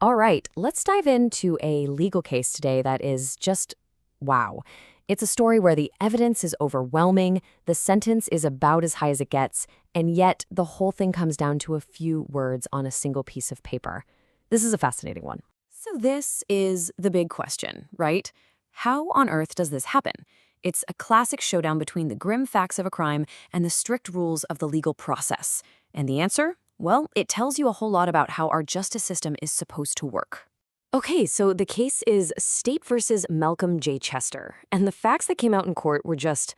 All right, let's dive into a legal case today that is just wow. It's a story where the evidence is overwhelming, the sentence is about as high as it gets, and yet the whole thing comes down to a few words on a single piece of paper. This is a fascinating one. So this is the big question, right? How on earth does this happen? It's a classic showdown between the grim facts of a crime and the strict rules of the legal process. And the answer? Well, it tells you a whole lot about how our justice system is supposed to work. Okay, so the case is State versus Malcolm J. Chester, and the facts that came out in court were just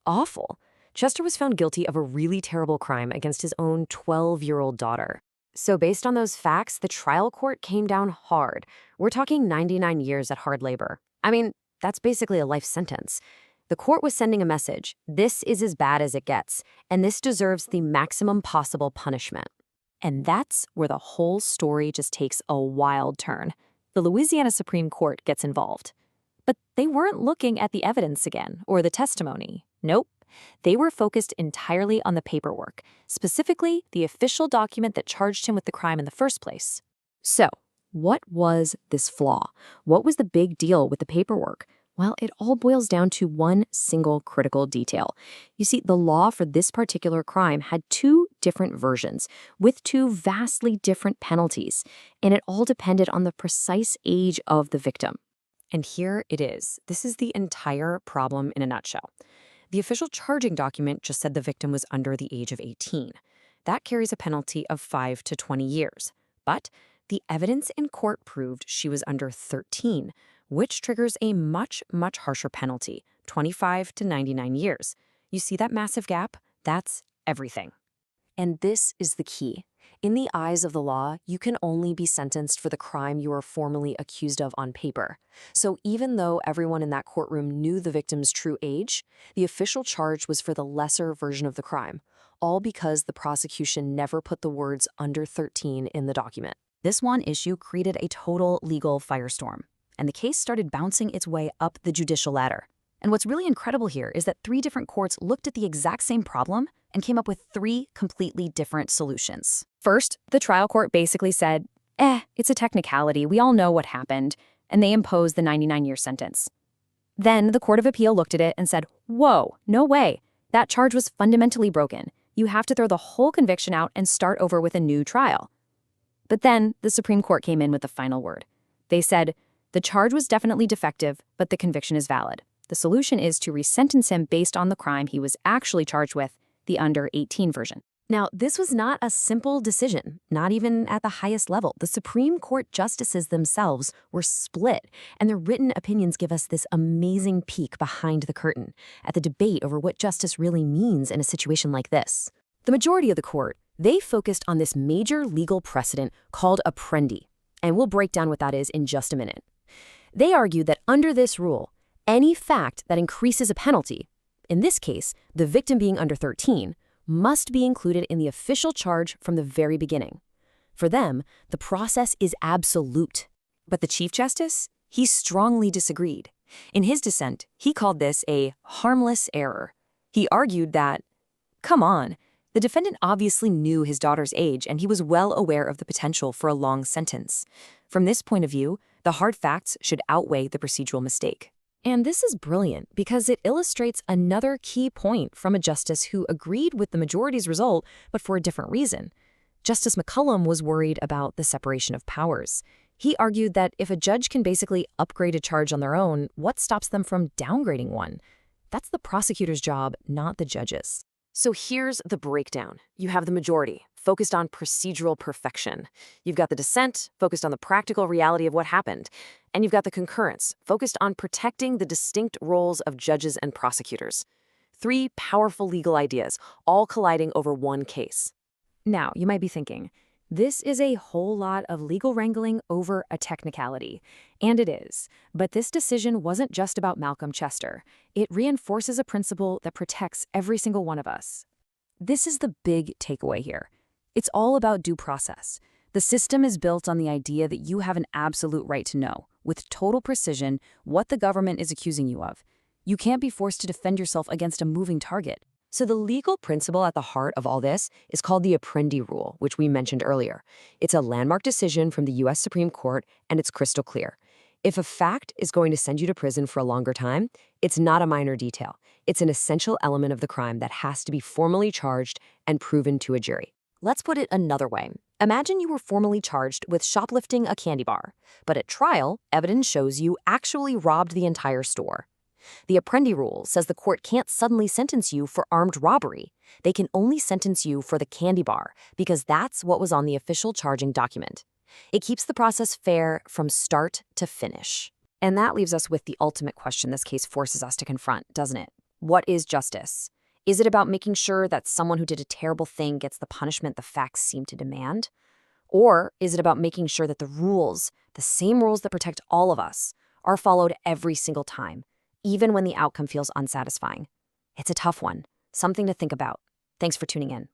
awful. Chester was found guilty of a really terrible crime against his own 12-year-old daughter. So based on those facts, the trial court came down hard. We're talking 99 years at hard labor. I mean, that's basically a life sentence. The court was sending a message: this is as bad as it gets, and this deserves the maximum possible punishment. And that's where the whole story just takes a wild turn. The Louisiana Supreme Court gets involved. But they weren't looking at the evidence again, or the testimony. Nope. They were focused entirely on the paperwork, specifically the official document that charged him with the crime in the first place. So, what was this flaw? What was the big deal with the paperwork? Well, it all boils down to one single critical detail. You see, the law for this particular crime had two different versions, with two vastly different penalties, and it all depended on the precise age of the victim. And here it is. This is the entire problem in a nutshell. The official charging document just said the victim was under the age of 18. That carries a penalty of 5 to 20 years. But the evidence in court proved she was under 13, which triggers a much, much harsher penalty, 25 to 99 years. You see that massive gap? That's everything. And this is the key. In the eyes of the law, you can only be sentenced for the crime you are formally accused of on paper. So even though everyone in that courtroom knew the victim's true age, the official charge was for the lesser version of the crime, all because the prosecution never put the words under 13 in the document. This one issue created a total legal firestorm, and the case started bouncing its way up the judicial ladder. And what's really incredible here is that 3 different courts looked at the exact same problem and came up with 3 completely different solutions. First, the trial court basically said, it's a technicality, we all know what happened, and they imposed the 99-year sentence. Then the Court of Appeal looked at it and said, whoa, no way, that charge was fundamentally broken. You have to throw the whole conviction out and start over with a new trial. But then the Supreme Court came in with the final word. They said, the charge was definitely defective, but the conviction is valid. The solution is to resentence him based on the crime he was actually charged with, the under 18 version. Now, this was not a simple decision, not even at the highest level. The Supreme Court justices themselves were split, and their written opinions give us this amazing peek behind the curtain at the debate over what justice really means in a situation like this. The majority of the court, they focused on this major legal precedent called Apprendi, and we'll break down what that is in just a minute. They argued that under this rule, any fact that increases a penalty, in this case, the victim being under 13, must be included in the official charge from the very beginning. For them, the process is absolute. But the Chief Justice, he strongly disagreed. In his dissent, he called this a harmless error. He argued that, come on, the defendant obviously knew his daughter's age and he was well aware of the potential for a long sentence. From this point of view, the hard facts should outweigh the procedural mistake. And this is brilliant because it illustrates another key point from a justice who agreed with the majority's result, but for a different reason. Justice McCollum was worried about the separation of powers. He argued that if a judge can basically upgrade a charge on their own, what stops them from downgrading one? That's the prosecutor's job, not the judge's. So here's the breakdown. You have the majority, focused on procedural perfection. You've got the dissent, focused on the practical reality of what happened. And you've got the concurrence, focused on protecting the distinct roles of judges and prosecutors. 3 powerful legal ideas, all colliding over one case. Now, you might be thinking, this is a whole lot of legal wrangling over a technicality. And it is. But this decision wasn't just about Malcolm Chester. It reinforces a principle that protects every single one of us. This is the big takeaway here. It's all about due process. The system is built on the idea that you have an absolute right to know, with total precision, what the government is accusing you of. You can't be forced to defend yourself against a moving target. So the legal principle at the heart of all this is called the Apprendi rule, which we mentioned earlier. It's a landmark decision from the U.S. Supreme Court, and it's crystal clear. If a fact is going to send you to prison for a longer time, it's not a minor detail. It's an essential element of the crime that has to be formally charged and proven to a jury. Let's put it another way. Imagine you were formally charged with shoplifting a candy bar, but at trial, evidence shows you actually robbed the entire store. The Apprendi rule says the court can't suddenly sentence you for armed robbery. They can only sentence you for the candy bar because that's what was on the official charging document. It keeps the process fair from start to finish. And that leaves us with the ultimate question this case forces us to confront, doesn't it? What is justice? Is it about making sure that someone who did a terrible thing gets the punishment the facts seem to demand? Or is it about making sure that the rules, the same rules that protect all of us, are followed every single time, even when the outcome feels unsatisfying? It's a tough one, something to think about. Thanks for tuning in.